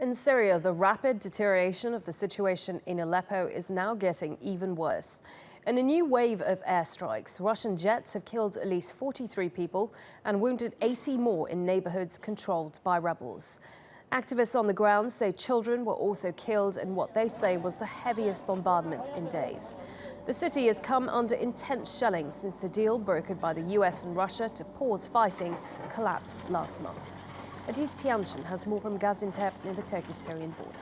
In Syria, the rapid deterioration of the situation in Aleppo is now getting even worse. In a new wave of airstrikes, Russian jets have killed at least 43 people and wounded 80 more in neighborhoods controlled by rebels. Activists on the ground say children were also killed in what they say was the heaviest bombardment in days. The city has come under intense shelling since the deal brokered by the US and Russia to pause fighting collapsed last month. Ediz Tiyansan has more from Gaziantep near the Turkish-Syrian border.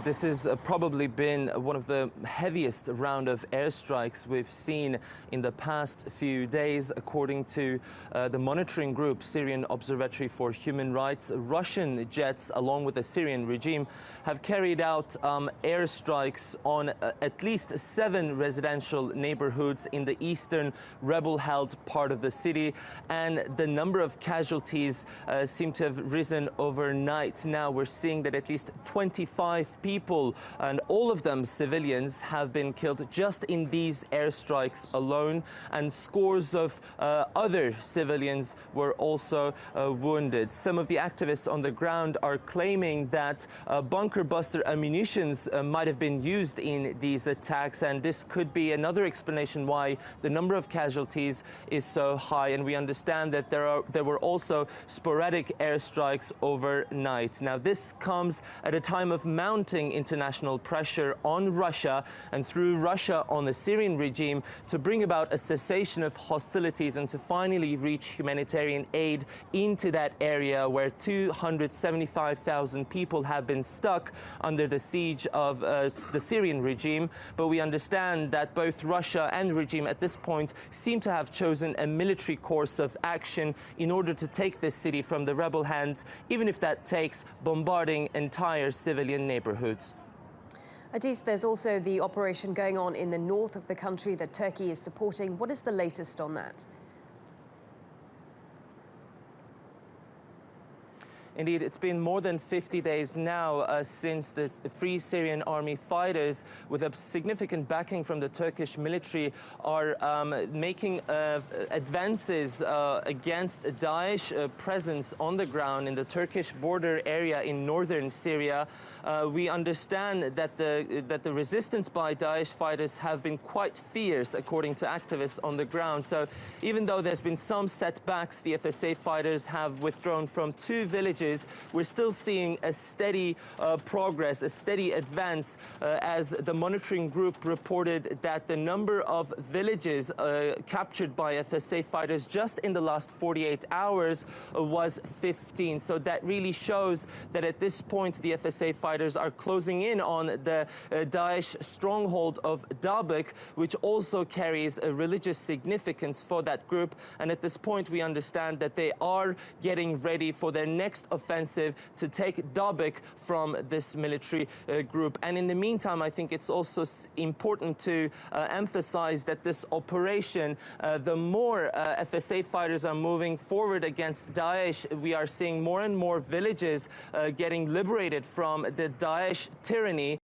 This has probably been one of the heaviest round of airstrikes we've seen in the past few days. According to the monitoring group Syrian Observatory for Human Rights, Russian jets, along with the Syrian regime, have carried out airstrikes on at least 7 residential neighborhoods in the eastern rebel-held part of the city, and the number of casualties seem to have risen overnight. Now we're seeing that at least 25 people, and all of them civilians, have been killed just in these airstrikes alone, and scores of other civilians were also wounded. Some of the activists on the ground are claiming that bunker buster ammunitions might have been used in these attacks, and this could be another explanation why the number of casualties is so high. And we understand that there were also sporadic airstrikes overnight. Now this comes at a time of mounting international pressure on Russia, and through Russia on the Syrian regime, to bring about a cessation of hostilities and to finally reach humanitarian aid into that area where 275,000 people have been stuck under the siege of the Syrian regime. But we understand that both Russia and the regime at this point seem to have chosen a military course of action in order to take this city from the rebel hands, even if that takes bombarding entire civilian neighborhoods. Ediz, there's also the operation going on in the north of the country that Turkey is supporting. What is the latest on that? Indeed, it's been more than 50 days now since the Free Syrian Army fighters, with a significant backing from the Turkish military, are making advances against Daesh presence on the ground in the Turkish border area in northern Syria. We understand that the resistance by Daesh fighters have been quite fierce, according to activists on the ground. So even though there's been some setbacks, the FSA fighters have withdrawn from 2 villages. We're still seeing a steady progress, a steady advance, as the monitoring group reported that the number of villages captured by FSA fighters just in the last 48 hours was 15. So that really shows that at this point the FSA fighters are closing in on the Daesh stronghold of Daraa, which also carries a religious significance for that group. And at this point we understand that they are getting ready for their next offensive to take Daraa from this military group. And in the meantime, I think it's also important to emphasize that this operation, the more FSA fighters are moving forward against Daesh, we are seeing more and more villages getting liberated from the Daesh tyranny.